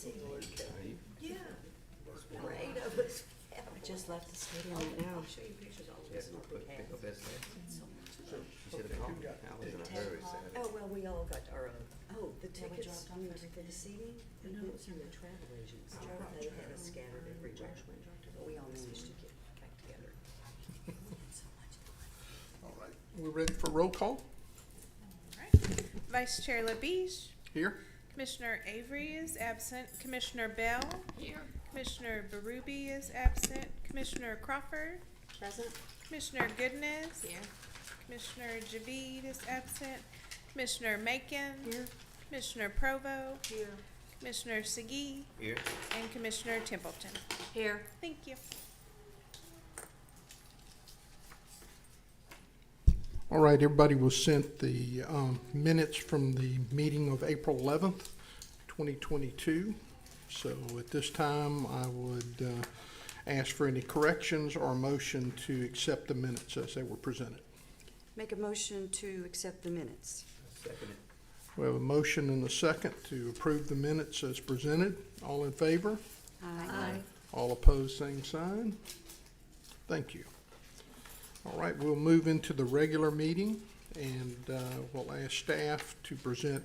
amazing. Yeah. 8 of us. I just left the stadium right now. I'll show you pictures all this. Oh, well, we all got our own. Oh, the Yeah, we tickets dropped off for the seating? No, it was in the travel agents. They had us scattered everywhere. But we all managed to get back together. So much fun. All right, we're ready for roll call. Alright. Vice Chair LaBeige, Here. Commissioner Avery is absent, Commissioner Bell. Here. Commissioner Berube is absent, Commissioner Crawford, Present? Commissioner Goodness. Here. Commissioner Javid is absent, Commissioner Macon. Here. Commissioner Provo, Here. Commissioner Segee, Here. and Commissioner Templeton. Here. Thank you. All right, everybody was sent the minutes from the meeting of April 11th, 2022. So at this time, I would ask for any corrections or a motion to accept the minutes as they were presented. Make a motion to accept the minutes. Second it. We have a motion and a second to approve the minutes as presented. All in favor? Aye. All opposed, same sign. Thank you. All right, we'll move into the regular meeting, and we'll ask staff to present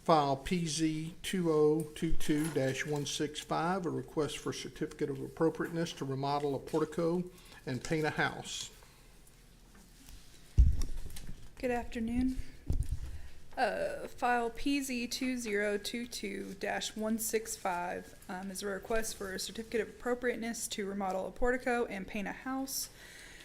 file PZ 2022-165, a request for certificate of appropriateness to remodel a portico and paint a house. Good afternoon. File PZ 2022-165 is a request for a certificate of appropriateness to remodel a portico and paint a house.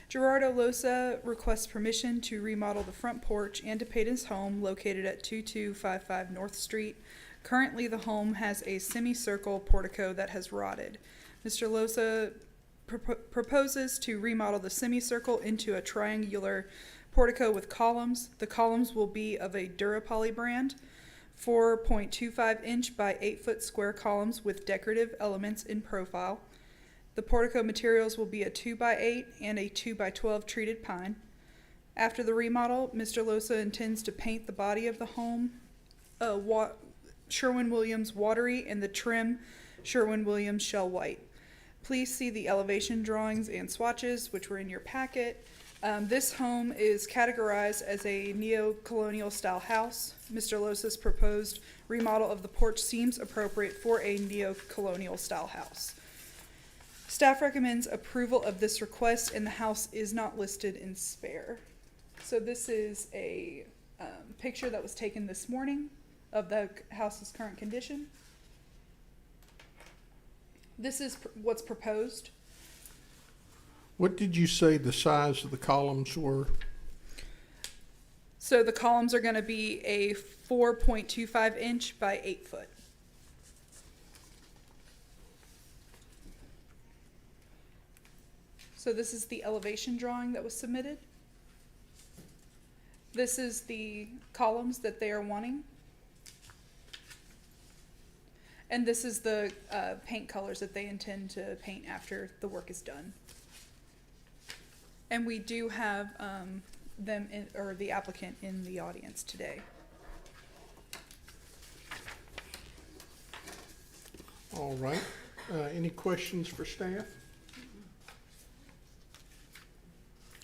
Gerardo Losa requests permission to remodel the front porch and to paint his home located at 2255 North Street. Currently, the home has a semicircle portico that has rotted. Mr. Losa proposes to remodel the semicircle into a triangular portico with columns. The columns will be of a Durapoly brand, 4.25 inch by 8 foot square columns with decorative elements in profile. The portico materials will be a 2x8 and a 2x12 treated pine. After the remodel, Mr. Losa intends to paint the body of the home Sherwin-Williams watery and the trim Sherwin-Williams shell white. Please see the elevation drawings and swatches, which were in your packet. This home is categorized as a neo-colonial style house. Mr. Losa's proposed remodel of the porch seems appropriate for a neo-colonial style house. Staff recommends approval of this request, and the house is not listed in spare. So this is a picture that was taken this morning of the house's current condition. This is what's proposed. What did you say the size of the columns were? So the columns are going to be a 4.25 inch by 8 foot. So this is the elevation drawing that was submitted. This is the columns that they are wanting. And this is the paint colors that they intend to paint after the work is done. And we do have the applicant in the audience today. All right. Any questions for staff?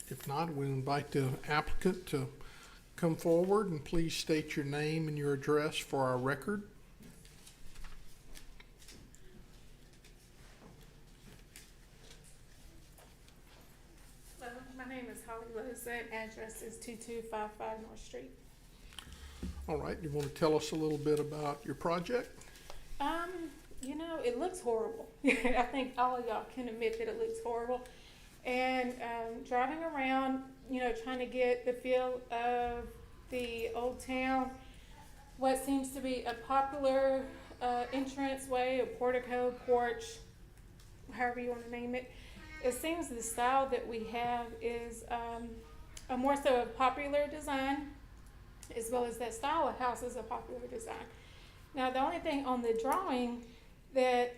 If not, we'll invite the applicant to come forward and please state your name and your address for our record. Hello, my name is Holly Loza. Address is 2255 North Street. All right, you want to tell us a little bit about your project? You know, it looks horrible. I think all of y'all can admit that it looks horrible. And driving around, you know, trying to get the feel of the old town, what seems to be a popular entrance way, a portico, porch, however you want to name it. It seems the style that we have is a more so a popular design, as well as that style of house is a popular design. Now, the only thing on the drawing that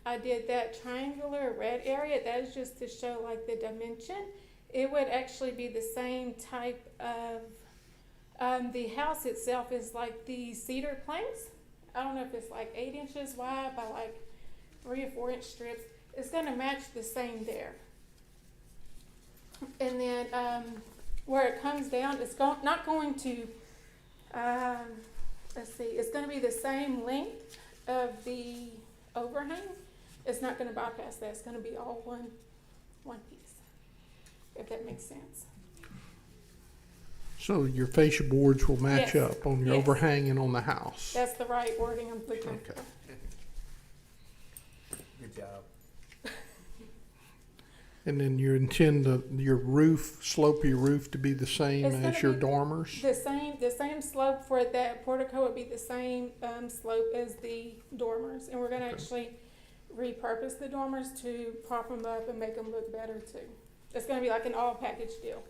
I did that triangular red area, that is just to show like the dimension. It would actually be the same type of, the house itself is like the cedar planks, I don't know if it's like 8 inches wide by like 3 or 4 inch strips. It's gonna match the same there. And then, where it comes down, it's not going to, let's see, it's gonna be the same length of the overhang. It's not gonna bypass that, it's gonna be all one piece, if that makes sense. So your fascia boards will match Yes. up on your Yes. overhang and on the house? That's the right wording I'm looking Okay. for. Good job. And then you intend your roof, slope of your roof to be the same It's as gonna your be dormers? The same slope for that portico would be the same, slope as the dormers. And we're gonna Okay. actually repurpose the dormers to prop them up and make them look better too. It's gonna be like an all package deal.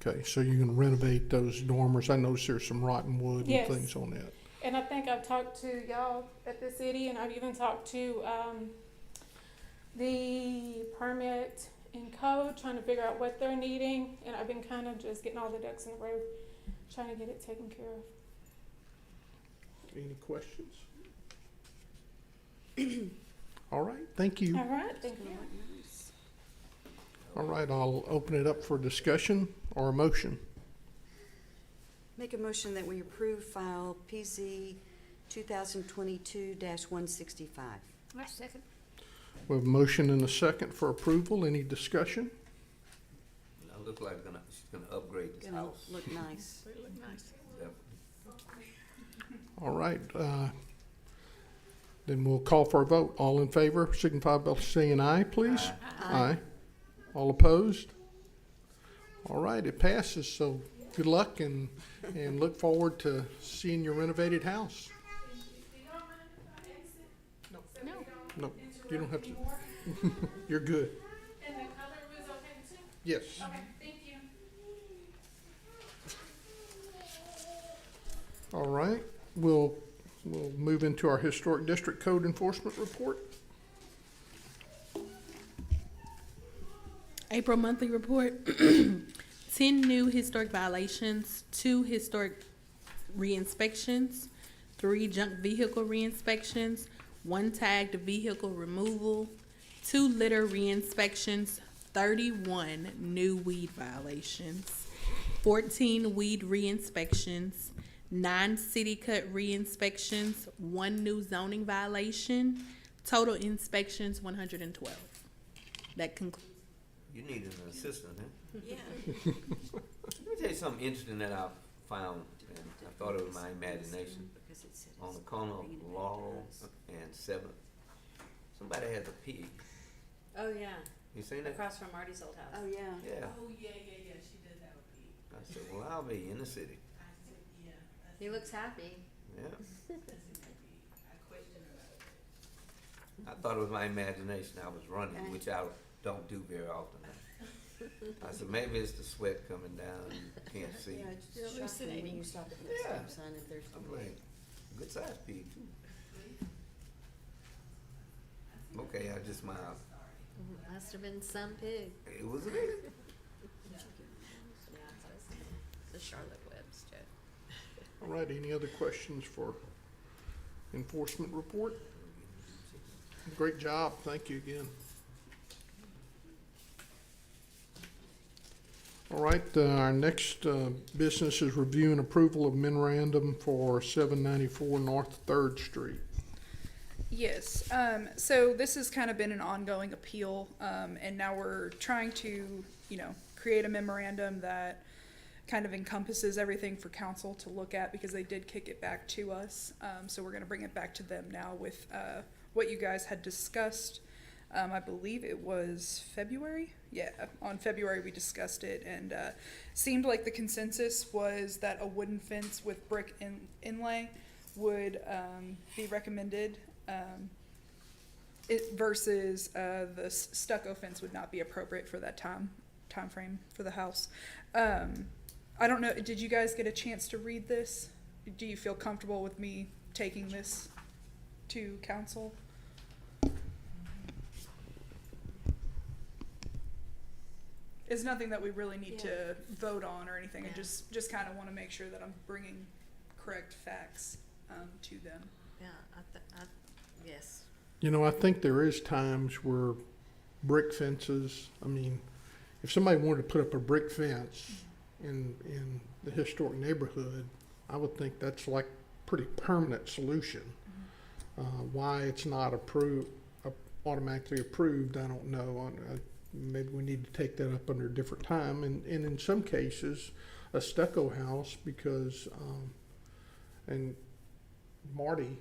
Okay, so you're gonna renovate those dormers. I noticed there's some rotten wood Yes. and things on that. And I think I've talked to y'all at the city, and I've even talked to, the permit and code, trying to figure out what they're needing, and I've been kind of just getting all the ducks in a row, trying to get it taken care of. Any questions? All right, thank you. All right, thank you. Nice. All right, I'll open it up for discussion or a motion. Make a motion that we approve file PZ 2022-165. I second. We have a motion and a second for approval. Any discussion? Now, look like she's gonna upgrade this Gonna house. look nice. It look nice. Definitely. All right, then we'll call for a vote. All in favor, signify by saying aye, please. Aye. All opposed? All right, it passes, so good luck and look forward to seeing your renovated house. No. No, you don't have to. You're good. And the color was okay too? Yes. Okay, thank you. All right, we'll move into our Historic District Code Enforcement Report. April monthly report, 10 new historic violations, 2 historic re-inspections, 3 junk vehicle re-inspections, 1 tagged vehicle removal, 2 litter re-inspections, 31 new weed violations, 14 weed re-inspections, 9 city cut re-inspections, 1 new zoning violation, total inspections 112. That concludes. You need an assistant, huh? Yeah. Let me tell you something interesting that I found, and I thought it was my imagination. Because it says On the corner of bring it back to Laurel us. and 7th, somebody has a pig. Oh, yeah, You seen that? across from Marty's old house. Oh, yeah. Yeah. Oh, yeah, she does have a pig. I said, well, I'll be in the city. I said, yeah. He looks happy. Yeah. I question about it. I thought it was my imagination. I was running, which I don't do very often. I said, maybe it's the sweat coming down and you can't see. Yeah, it's You're shocking when hallucinating. you stop at the Yeah. stop sign if there's. I'm like, good sized pig too. Okay, I just smiled. Must have been some pig. It was a pig. Yeah, it's the Charlotte Webb's joke. All right, any other questions for enforcement report? Great job, thank you again. All right, our next business is review and approval of memorandum for 794 North Third Street. Yes, so this has kind of been an ongoing appeal, and now we're trying to, create a memorandum that kind of encompasses everything for council to look at, because they did kick it back to us. So we're gonna bring it back to them now with, what you guys had discussed. I believe it was February. Yeah, on February we discussed it, and seemed like the consensus was that a wooden fence with brick inlay would be recommended. Versus the stucco fence would not be appropriate for that time frame for the house. I don't know. Did you guys get a chance to read this? Do you feel comfortable with me taking this to council? It's nothing that we really need to vote on or anything. I Yeah. just kind of want to make sure that I'm bringing correct facts to them. Yeah, yes. You know, I think there is times where brick fences, I mean, if somebody wanted to put up a brick fence in the historic neighborhood, I would think that's like pretty permanent solution. Why it's not automatically approved, I don't know. Maybe we need to take that up under a different time. And in some cases, a stucco house, because, and Marty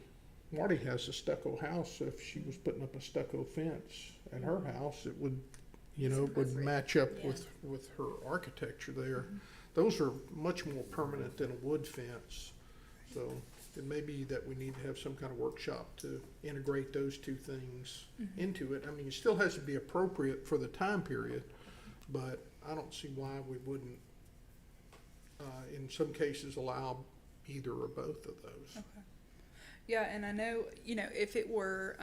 has a stucco house. So if she was putting up a stucco fence at her house, it would, you know, would match up with her architecture there. Those are much more permanent than a wood fence. So it may be that we need to have some kind of workshop to integrate those two things into it. I mean, it still has to be appropriate for the time period, but I don't see why we wouldn't, in some cases, allow either or both of those. Okay. Yeah, and I know, you know, if it were,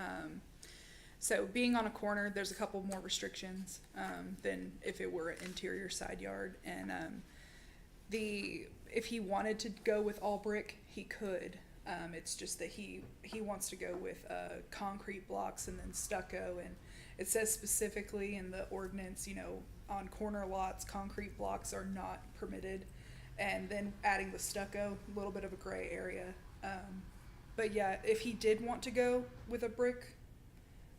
so being on a corner, there's a couple more restrictions than if it were an interior side yard. And if he wanted to go with all brick, he could. It's just that he wants to go with concrete blocks and then stucco. And it says specifically in the ordinance, you know, on corner lots, concrete blocks are not permitted. And then adding the stucco, a little bit of a gray area. But yeah, if he did want to go with a brick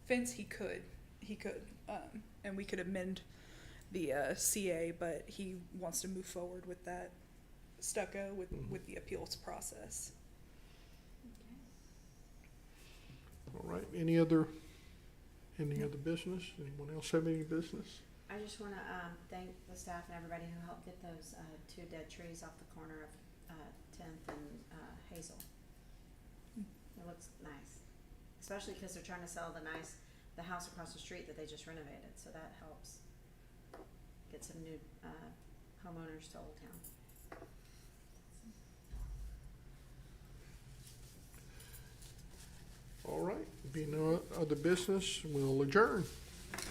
fence, he could, and we could amend the CA, but he wants to move forward with that stucco with the appeals process. All right, any other business? Anyone else have any business? I just want to thank the staff and everybody who helped get those 2 dead trees off the corner of 10th and Hazel. It looks nice, especially because they're trying to sell the house across the street that they just renovated, so that helps get some new homeowners to Old Town. All right, being no other business, we'll adjourn. Okay.